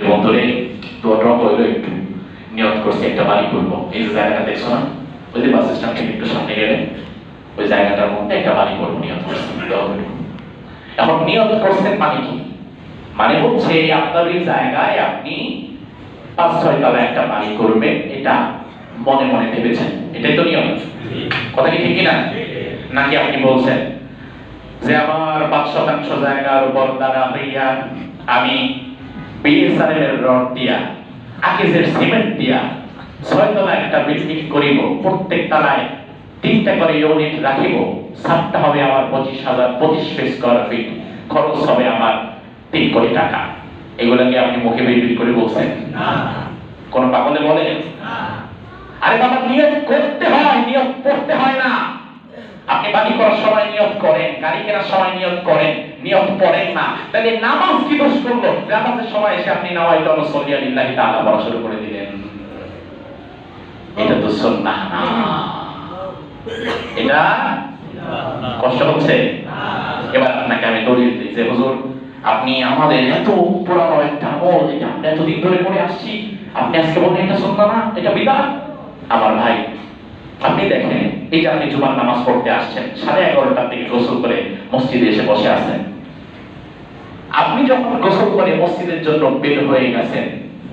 বন্ধুরে দোয়াটা কইলো একটু নিয়ত করছি একটা বাড়ি করব। এই যে জায়গাটা দেখছো না, ওই যে বাস স্ট্যান্ড থেকে একটু সামনে গেলে ওই জায়গাটার মধ্যে একটা বাড়ি করব নিয়ত করছি। এখন নিয়ত করছেন মানে কি? মানে হচ্ছে আপনার এই জায়গায় আপনি 5-6 তলা একটা বাড়ি করবেন, এটা মনে মনে ভেবেছেন, এটাই তো নিয়ত। কথা কি ঠিক না? নাকি আপনি বলছেন যে আমার 5% জায়গার উপর দাঁড়া হইয়া আমি বিএসআরের রড দিয়া আকিজের সিমেন্ট দিয়া 6 তলা একটা বিল্ডিং করিব, প্রত্যেক তলায় 3টা করে ইউনিট রাখিব, ছাদটা হবে আমার 25,000 স্কয়ার ফিট, খরচ হবে আমার 3 কোটি টাকা। এগুলোকে আপনি মুখে বিক্রি করে বলছেন না? কোন পাগলে বলে না? আরে বাবা, নিয়ত করতে হয়, নিয়ত করতে হয় না। আপনি বাড়ি করার সময় নিয়ত করেন, গাড়ি কেনার সময় নিয়ত করেন, নিয়ত পড়েন না। তাহলে নামাজ কি দোষ করলো? নামাজের সময় এসে আপনি নাওয়াইতু সাল্লি লিল্লাহি তাআলা পড়া শুরু করে দিলেন। এটা তো সুন্নাহ না। এটা কষ্ট হচ্ছে। এবার আপনাকে আমি দলিল দিই যে হুজুর, আপনি আমাদের এত পুরানো একটা আমল, এটা আমরা এতদিন ধরে করে আসছি, আপনি আজকে বলেন এটা সুন্নাহ না, এটা বিদআত। আমার ভাই, আপনি দেখেন, এই যে আপনি জুমার নামাজ পড়তে আসছেন, 11:30 থেকে গোসল করে মসজিদে এসে বসে আছেন। আপনি যখন গোসল করে মসজিদের জন্য বের হয়ে গেছেন,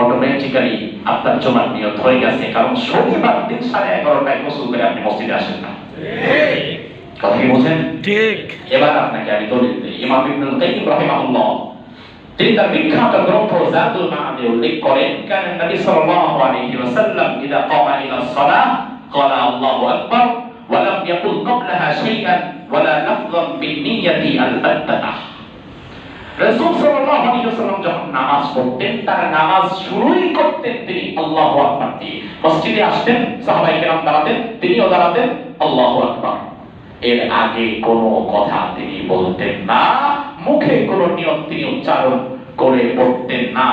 অটোমেটিক্যালি আপনার জুমার নিয়ত হয়ে গেছে, কারণ শনিবার দিন 11:30টায় গোসল করে আপনি মসজিদে আসেন না। কথা কি বলছেন? ঠিক। এবার আপনাকে আমি দলিল দিই। ইমাম ইবনুল কাইয়িম রাহিমাহুল্লাহ তিনি তার বিখ্যাত গ্রন্থ জাদুল মাআদে উল্লেখ করেন, কারণ নবী সাল্লাল্লাহু আলাইহি ওয়াসাল্লাম ইযা কামা ইলা সালাহ ক্বালা আল্লাহু আকবার ওয়া লাম ইয়াকুল ক্বাবলাহা শাইআন ওয়া লা লাফযান বিন-নিয়্যাতি আল-বাত্তাহ। রাসূল সাল্লাল্লাহু আলাইহি ওয়াসাল্লাম যখন নামাজ পড়তেন, তার নামাজ শুরুই করতেন তিনি আল্লাহু আকবার দিয়ে। মসজিদে আসতেন, সাহাবায়ে কেরাম দাঁড়াতেন, তিনিও দাঁড়াতেন, আল্লাহু আকবার। এর আগে কোনো কথা তিনি বলতেন না, মুখে কোনো নিয়ত তিনি উচ্চারণ করে পড়তেন না।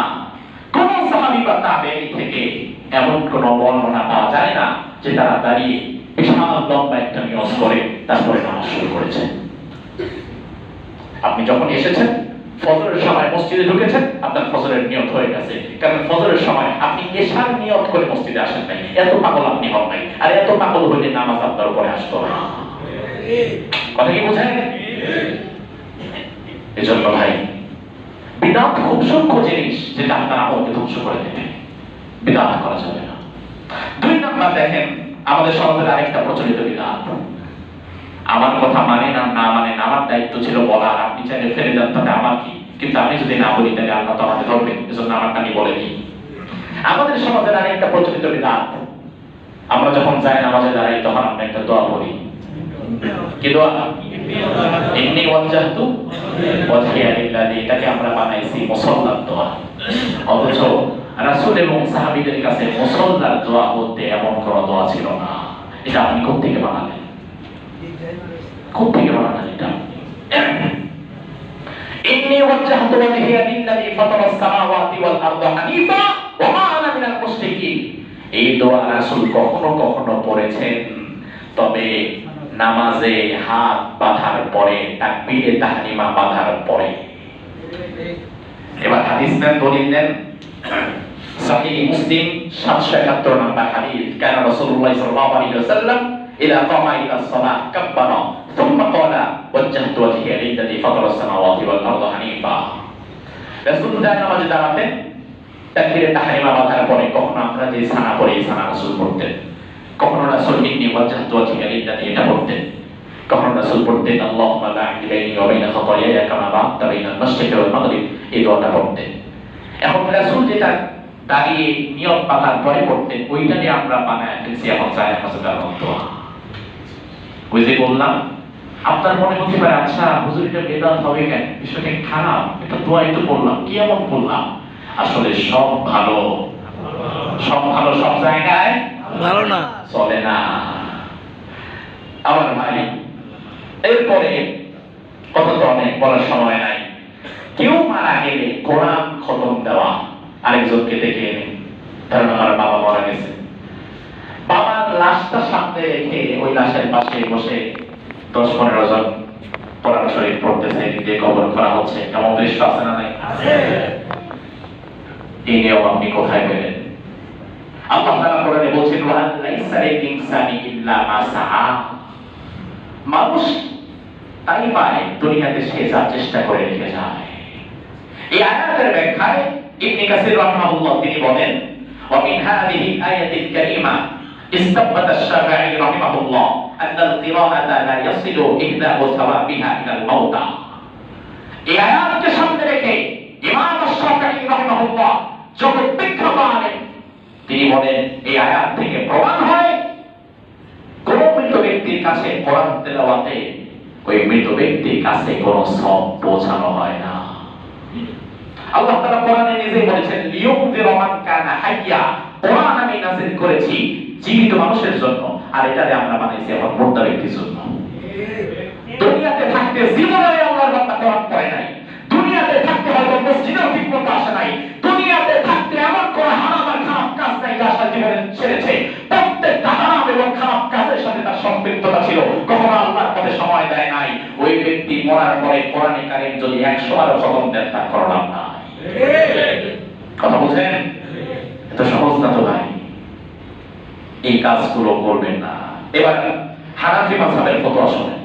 কোন সাহাবী বা তাবেঈ থেকে এমন কোন বর্ণনা পাওয়া যায় না যে তারা দাঁড়িয়ে বিশাল লম্বা একটা নিয়ত করে তারপরে নামাজ শুরু করেছেন। আপনি যখন এসেছেন, ফজরের সময় মসজিদে ঢুকেছেন, আপনার ফজরের নিয়ত হয়ে গেছে, কারণ ফজরের সময় আপনি এশার নিয়ত করে মসজিদে আসেন নাই। এত পাগল আপনি হন নাই। আর এত পাগল হলে নামাজ আপনার উপরে আসতো না। কথা কি বোঝেন? এজন্য ভাই, বিদআত খুব সূক্ষ্ম জিনিস, যেটা আপনার আমলকে ধ্বংস করে দেবে। বিদআত করা যাবে না। 2 নাম্বার দেখেন, আমাদের সমাজের আরেকটা প্রচলিত বিদআত, আমার কথা মানে না না মানে না, আমার দায়িত্ব ছিল বলা, আপনি চাইলে ফেলে দেন, তাতে আমার কি? কিন্তু আমি যদি না বলি তাহলে আল্লাহ তো আমাকে ধরবেন, এজন্য আমারটা আমি বলে দিই। আমাদের সমাজের আরেকটা প্রচলিত বিদআত, আমরা যখন যাই নামাজে দাঁড়াই, তখন আমরা একটা দোয়া পড়ি। কি দোয়া? ইন্নী ওয়াজজাহতু ওয়াজহিয়া লিল্লাযী। এটাকে আমরা বানাইছি মুসাল্লার দোয়া। অথচ রাসূল এবং সাহাবীদের কাছে মুসাল্লার দোয়া বলতে এমন কোনো দোয়া ছিল না। এটা আপনি কোথা থেকে বানালেন? কোথা থেকে বানালেন এটা? ইন্নী ওয়াজজাহতু ওয়াজহিয়া লিল্লাযী ফাতারাস সামাওয়াতি ওয়াল আরদা হানিফা ওয়া মা আনা মিনাল মুশরিকিন। এই দোয়া রাসূল কখনো কখনো পড়েছেন, তবে নামাজে হাত বাঁধার পরে, তাকবীরে তাহরিমা বাঁধার পরে। এবার হাদিস নেন, দলিল নেন। সহিহ মুসলিম 771 নম্বর হাদিস, কান রাসূলুল্লাহ সাল্লাল্লাহু আলাইহি ওয়াসাল্লাম ইযা কামা ইলা সালাহ কাব্বারা থুম্মা ক্বালা ওয়াজজাহতু ওয়াজহিয়া লিল্লাযী ফাতারাস সামাওয়াতি ওয়াল আরদা হানিফা। রাসূল নামাজে দাঁড়াতেন, তাকবীরে তাহরিমা বাঁধার পরে কখনো আমরা যে সানা পড়ি, সানা রাসূল পড়তেন। কখনো রাসূল ইন্নী ওয়াজজাহতু ওয়াজহিয়া লিল্লাযী এটা পড়তেন। কখনো রাসূল পড়তেন আল্লাহুম্মা বা'আদ বাইনি ওয়া বাইনা খাতায়ায়া কামা বা'আদতা বাইনাল মাশরিকি ওয়াল মাগরিব, এই দোয়াটা পড়তেন। এখন রাসূল যেটা দাঁড়িয়ে নিয়ত বাঁধার পরে পড়তেন, ওইটা নিয়ে আমরা বানায় ফেলছি এখন যায় নামাজে দাঁড়ানোর দোয়া। ওই যে বললাম, আপনার মনে হতে পারে আচ্ছা হুজুর এটা বিদআত হবে কেন, বিষয়টা খারাপ, এটা দোয়াই তো বললাম, কি এমন বললাম? আসলে সব ভালো, সব ভালো সব জায়গায় ভালো না, চলে না। আমার ভাই, এরপরে কথা তো অনেক বলার সময় নাই। কেউ মারা গেলে কোরআন খতম দেওয়া, আরেকজনকে ডেকে এনে, ধরেন আমার বাবা মারা গেছে, বাবার লাশটা সামনে রেখে ওই লাশের পাশে বসে 10-15 জন কোরআন শরীফ পড়তেছে, দিয়ে কবর করা হচ্ছে। কেমন দৃশ্য আছে না নাই? এই নিয়ম আপনি কোথায় পেলেন? আল্লাহ তাআলা কোরআনে বলছেন ওয়া লাইসা লিল ইনসানি ইল্লা মা সাআ। মানুষ তাই পায় দুনিয়াতে সে যা চেষ্টা করে রেখে যায়। এই আয়াতের ব্যাখ্যায় ইবনে কাসির রাহিমাহুল্লাহ তিনি বলেন ওয়া মিন হাযিহি আয়াতিল কারীমা ইস্তাবাতা আশ-শাফিঈ রাহিমাহুল্লাহ আন্না আল-কিরাআতা লা ইয়াসিলু ইহদাউ সাওয়াবিহা ইলা আল-মাউতা। এই আয়াতকে সামনে রেখে ইমাম আশ-শাফিঈ রাহিমাহুল্লাহ জগৎ বিখ্যাত আলেম তিনি বলেন এই আয়াত থেকে প্রমাণ হয় কোন মৃত ব্যক্তির কাছে কোরআন তেলাওয়াতে ওই মৃত ব্যক্তির কাছে কোনো সওয়াব পৌঁছানো হয় না। আল্লাহ তাআলা কোরআনে নিজেই বলেছেন লিয়ুনযিরা মান কানা হাইয়া, কোরআন আমি নাযিল করেছি জীবিত মানুষের জন্য, আর এটারে আমরা বানাইছি এখন মুর্দা ব্যক্তির জন্য। দুনিয়াতে থাকতে জীবনে আল্লাহর বান্দা কোরআন পড়ে নাই, দুনিয়াতে থাকতে হয়তো মসজিদেও ঠিকমতো আসে নাই, দুনিয়াতে থাকতে এমন কোন হারাম আর খারাপ কাজ নাই যা তার জীবনে ছেড়েছে। প্রত্যেকটা হারাম এবং খারাপ কাজের সাথে তার সম্পৃক্ততা ছিল, কখনো আল্লাহর পথে সময় দেয় নাই। ওই ব্যক্তি মরার পরে কোরআনে কারীম যদি 100 বারও খতম দেন তার করলাম না। কথা বুঝেন? এত সহজ না তো ভাই, এই কাজগুলো করবেন না। এবার হানাফি মাযহাবের ফতোয়া শুনেন।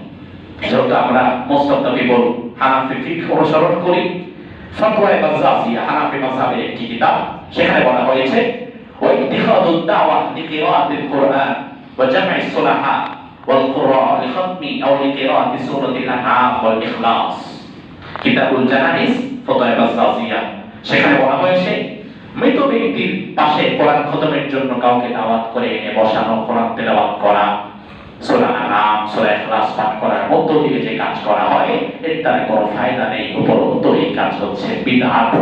যেহেতু আমরা মোস্ট অফ দ্য পিপল হানাফি ফিকহ অনুসরণ করি, ফতোয়ায়ে বাজ্জাজিয়া হানাফি মাযহাবের একটি কিতাব, সেখানে বলা হয়েছে ওয়া ইত্তিখাদুদ দাওয়া লিকিরাআতিল কুরআন ওয়া জামঈস সুলাহা ওয়াল কুরআ লিখাতমি আও লিকিরাআতি সূরাতিল আনআম ওয়াল ইখলাস। কিতাবুল জানাইজ ফতোয়ায়ে বাজ্জাজিয়া, সেখানে বলা হয়েছে মৃত ব্যক্তির পাশে কোরআন খতমের জন্য কাউকে দাওয়াত করে এনে বসানো, কোরআন তেলাওয়াত করা, সূরা আনআম, সূরা ইখলাস পাঠ করার মধ্য দিয়ে যে কাজ করা হয় এর দ্বারা কোনো ফায়দা নেই, উপরন্তু এই কাজ হচ্ছে বিদআত।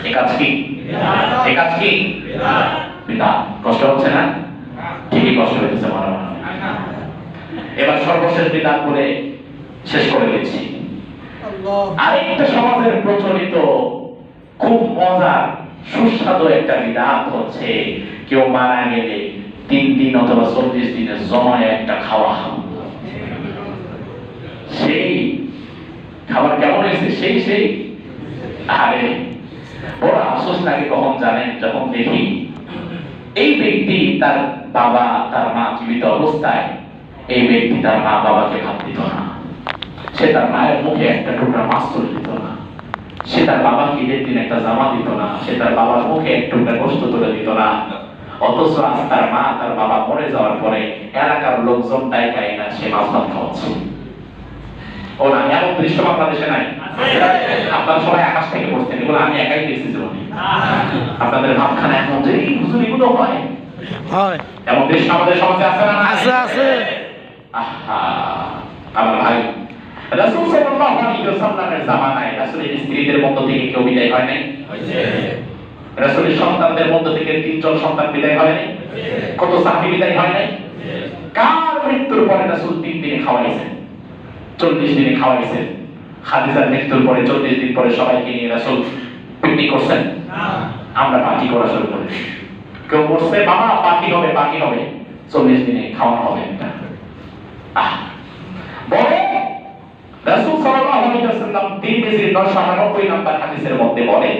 এই কাজ কি বিদআত? এই কাজ কি বিদআত? বিদআত। কষ্ট হচ্ছে না? ঠিকই কষ্ট হচ্ছে মনে হয়। এবার সর্বশেষ বিদআত বলে শেষ করে দিচ্ছি। আরেকটা সমাজের প্রচলিত খুব মজার সুস্বাদু একটা বিদআত হচ্ছে কেউ মারা গেলে 3 দিন অথবা 40 দিনের জমায় একটা খাওয়া। সেই খাবার কেমন হয়েছে? সেই আরে বড় আফসোস লাগে কখন জানেন, যখন দেখি এই ব্যক্তি তার বাবা তার মা জীবিত অবস্থায় এই ব্যক্তি তার মা বাবাকে ভাত দিত না, সে তার মায়ের মুখে একটা টুকরা মাছ তুলে দিত না, সে তার বাবাকে ঈদের দিন একটা জামা দিত না, সে তার বাবার মুখে এক টুকরা গোশত তুলে দিত না। অথচ আজ তার মা তার বাবা মরে যাওয়ার পরে এলাকার লোকজন ডাইকাই না সে মাছ ভাত খাওয়াচ্ছে। ও না, এমন দৃশ্য বাংলাদেশে নাই। আপনারা সবাই আকাশ থেকে পড়ছেন, এগুলো আমি একাই দেখছি জীবনে। আপনাদের ভাবখানা এমন যে হুজুর এগুলো হয়, এমন দৃশ্য আমাদের সমাজে আছে না? আছে। আহা আমার ভাই, রাসূল সাল্লাল্লাহু আলাইহি ওয়াসাল্লামের জামানায় রাসূলের স্ত্রীদের মধ্য থেকে কেউ বিদায় হয় নাই? রাসূলের সন্তানদের মধ্য থেকে 3 জন সন্তান বিদায় হয় নাই? কত সাহাবী বিদায় হয় নাই? কার মৃত্যুর পরে রাসূল 3 দিনে খাওয়াইছেন, 40 দিনে খাওয়াইছেন? খাদিজার মৃত্যুর পরে 40 দিন পরে সবাইকে নিয়ে রাসূল পিকনিক করছেন? আমরা পার্টি করা শুরু করেছি। কেউ বলছে বাবা পার্টি হবে 40 দিনে খাওয়া হবে এটা। বলে রাসূল সাল্লাল্লাহু আলাইহি ওয়াসাল্লাম তিরমিজির 999 নম্বর হাদিসের মধ্যে বলেন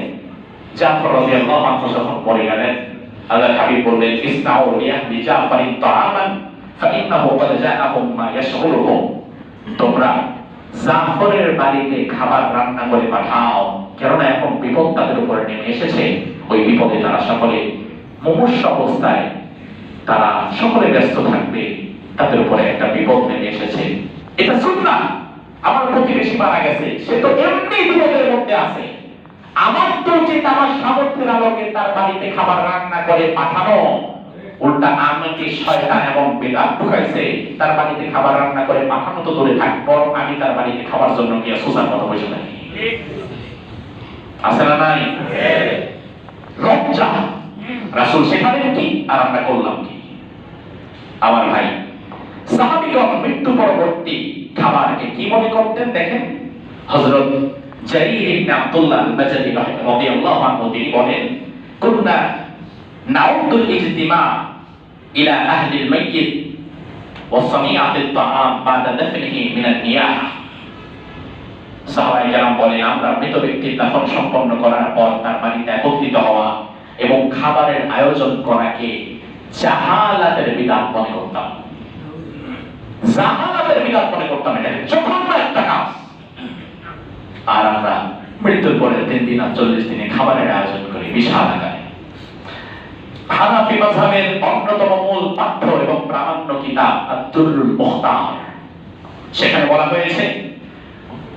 জাফর রাদিয়াল্লাহু আনহু যখন পড়ে গেলেন, আল্লাহর হাবিব বললেন ইসনাউ লিআহলি জাফরিন তাআমান ফাইন্নাহু ক্বাদ জাআহুম মা ইয়াশগুলুহুম। তোমরা জাফরের বাড়িতে খাবার রান্না করে পাঠাও, কারণ এখন বিপদ তাদের উপর নেমে এসেছে। ওই বিপদে তারা সকলে মুমূর্ষু অবস্থায়, তারা সকলে ব্যস্ত থাকবে, তাদের উপরে একটা বিপদ নেমে এসেছে। এটা সুন্নাহ। আমার প্রতিবেশী মারা গেছে, সে তো এমনি বিপদের মধ্যে আছে, আমার তো উচিত আমার সামর্থ্যের আলোকে তার বাড়িতে খাবার রান্না করে পাঠানো। উল্টা আমাকে শয়তান এবং বিদআত ঢুকাইছে, তার বাড়িতে খাবার রান্না করে পাঠানো তো দূরে থাক, বরং আমি তার বাড়িতে খাবার জন্য গিয়ে সুসার মতো বসে থাকি। আছে না নাই? লজ্জা। রাসূল শেখালেন কি আর আমরা করলাম কি? আমার ভাই, সাহাবীগণ মৃত্যু পরবর্তী খাবারকে কি মনে করতেন দেখেন। হযরত জারীর ইবনে আব্দুল্লাহ আল-বাজালি রাদিয়াল্লাহু আনহু তিনি বলেন কুননা নাউদুল ইজতিমা ইলা আহলিল মাইয়িত ওয়া সামিআতিত তাআম বাদা দাফনিহি মিনান নিয়াহ। সাহাবায়ে কেরাম বলেন আমরা মৃত ব্যক্তির দাফন সম্পন্ন করার পর তার বাড়িতে একত্রিত হওয়া খাবারের আয়োজন করাকে জাহালাতের বিধান মনে করতাম। জাহালাতের বিধান মনে করতাম, এটা জঘন্য একটা কাজ। আর আমরা মৃত্যুর পরে 3 দিন আর 40 দিনে খাবারের আয়োজন করি বিশাল আকারে। হানাফি মাযহাবের অন্যতম মূল পাঠ্য এবং প্রামাণ্য কিতাব আদ-দুররুল মুখতার, সেখানে বলা হয়েছে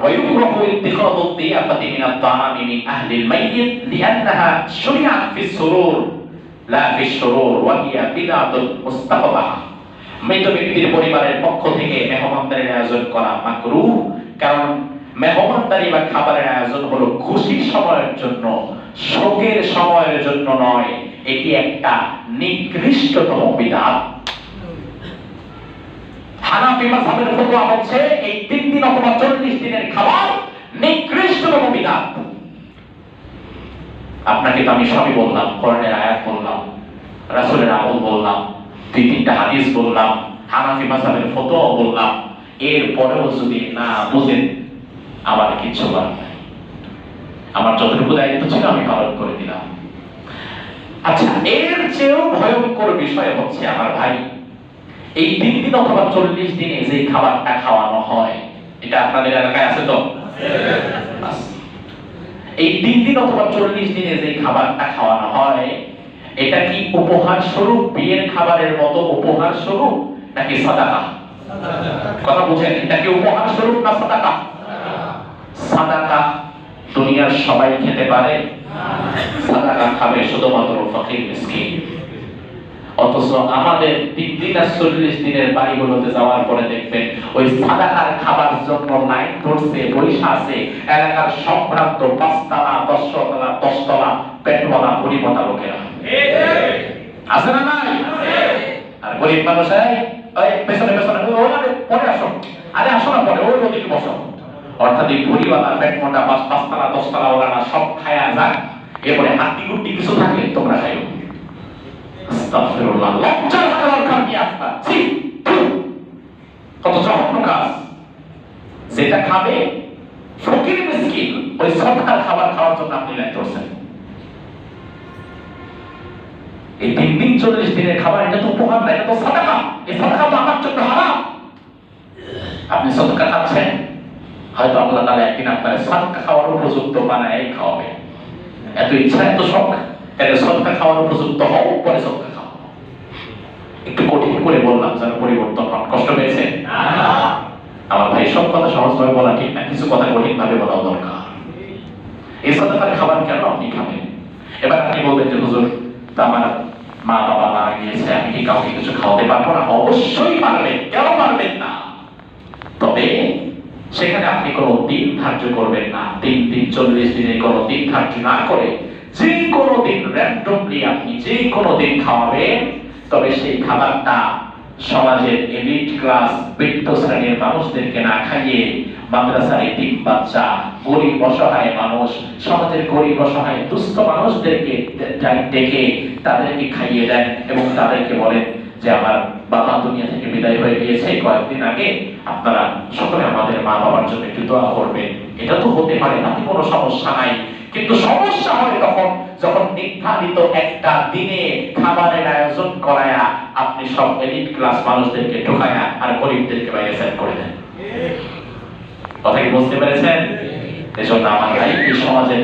ويكره اتخاذ الضيافة من الطعام من أهل الميت لأنها شرعت في السرور لا في الشرور وهي بدعة مستقبحة। মৃত ব্যক্তির পরিবারের পক্ষ থেকে মেহমানদারির আয়োজন করা মাকরুহ, কারণ মেহমানদারি বা খাবারের আয়োজন হলো খুশির সময়ের জন্য, শোকের সময়ের জন্য নয়। এটি একটা নিকৃষ্টতম বিদআত। হানাফি মাযহাবের ফতোয়া হচ্ছে এই 3 দিন অথবা 40 দিনের খাবার নিকৃষ্টতম বিদআত। আপনাকে তো আমি সবই বললাম, কোরআনের আয়াত বললাম, রাসূলের আমল বললাম, 2-3টা হাদিস বললাম, হানাফি মাযহাবের ফতোয়া বললাম। এরপরেও যদি না বুঝেন আমার কিছু বলার নাই। আমার যতটুকু দায়িত্ব ছিল আমি পালন করে দিলাম। আচ্ছা, এর চেয়েও ভয়ঙ্কর বিষয় হচ্ছে আমার ভাই, এই 3 দিন অথবা 40 দিনে যে খাবারটা খাওয়ানো হয়, এটা আপনাদের এলাকায় আছে তো? এই 3 দিন অথবা 40 দিনে যে খাবারটা খাওয়ানো হয়, এটা কি উপহার স্বরূপ, বিয়ের খাবারের মতো উপহার স্বরূপ, নাকি সাদাকা? কথা বুঝেন, এটা কি উপহার স্বরূপ না সাদাকা? সাদাকা দুনিয়ার সবাই খেতে পারে, সাদাকা খাবে শুধুমাত্র ফকির মিসকিন। অথচ আমাদের 3 দিন আর 40 দিনের বাড়িগুলোতে যাওয়ার পরে দেখবেন ওই সাদাকার খাবার জন্য লাইন ধরছে, বৈশা আছে এলাকার সম্ভ্রান্ত 5 তলা 10 তলা 10 তলা পেটওয়ালা গরিবতা লোকেরা। আছে না নাই? আর গরিব মানুষ এই পেছনে পেছনে ওরে পরে আসো, আরে আসো না পরে, ওই ওদিকে বসো। অর্থাৎ এই গরিবওয়ালা পেটমোটা 5 তলা 10 তলা ওরা সব খায়া যাক, এরপরে হাতি গুটি কিছু থাকে তোমরা খাইও। আস্তাগফিরুল্লাহ, লজ্জা করার কারণ কি আপনার? কত জঘন্য কাজ! যেটা খাবে ফকির মিসকিন, ওই সদকার খাবার খাওয়ার জন্য আপনি লাইন ধরছেন। এই 3 দিন 40 দিনের খাবার, এটা তো উপহার না, এটা তো সাদাকা। এই সাদাকা তো আমার জন্য হারাম। আপনি সাদাকা খাচ্ছেন, হয়তো আল্লাহ তাআলা একদিন আপনার সাদাকা খাওয়ার উপযুক্ত বানায় খাওয়াবে। এত ইচ্ছা এত শখ, তাহলে সাদাকা খাওয়ার উপযুক্ত হও, পরে সাদাকা খাও। একটু কঠিন করে বললাম, যেন পরিবর্তন হন। কষ্ট পেয়েছেন? আমার ভাই, সব কথা সহজভাবে বলা ঠিক না, কিছু কথা কঠিন ভাবে বলা দরকার। এই সাদাকার খাবার কেন আপনি খাবেন? এবার আপনি বলবেন যে হুজুর, তা আমার মা বাবা মারা গিয়েছে, আমি কি কাউকে কিছু খাওয়াতে পারবো না? অবশ্যই পারবেন, কেন পারবেন না? তবে সেখানে আপনি কোনো দিন ধার্য করবেন না। 3 দিন 40 দিনে কোনো দিন ধার্য না করে যে কোনো দিন র্যান্ডমলি আপনি যে কোনো দিন খাওয়াবেন। তবে সেই খাবারটা সমাজের এলিট ক্লাস বৃদ্ধ শ্রেণীর মানুষদেরকে না খাইয়ে মাদ্রাসার এতিম বাচ্চা, গরিব অসহায় মানুষ, সমাজের গরিব অসহায় দুস্থ মানুষদেরকে ডেকে তাদেরকে খাইয়ে দেন এবং তাদেরকে বলেন যে আমার বাবা দুনিয়া থেকে বিদায় হয়ে গিয়েছে কয়েকদিন আগে, আপনারা সকলে আমাদের মা বাবার জন্য একটু দোয়া করবেন। এটা তো হতে পারে, তাতে কোনো সমস্যা নাই। কিন্তু সমস্যা হয় তখন যখন নির্ধারিত একটা দিনে খাবারের আয়োজন করায়া আপনি সব এলিট ক্লাস মানুষদেরকে ঢোকায়া আর গরিবদেরকে বাইরে সেট করে দেন। কথা কি বুঝতে পেরেছেন? এজন্য আমার ভাই, এই সমাজের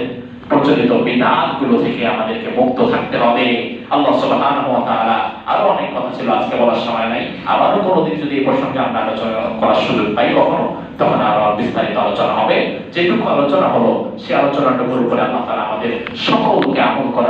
প্রচলিত বিধানগুলো থেকে আমাদেরকে মুক্ত থাকতে হবে। আল্লাহ সুবহানাহু ওয়া তাআলা, আরো অনেক কথা ছিল, আজকে বলার সময় নাই। আবারও কোনোদিন যদি এই প্রসঙ্গে আমরা আলোচনা করার সুযোগ পাই কখনো, তখন আরো বিস্তারিত আলোচনা হবে। যেটুকু আলোচনা হলো সে আলোচনাটুকুর উপরে আল্লাহ তাআলা আমাদের সকলকে আমল করার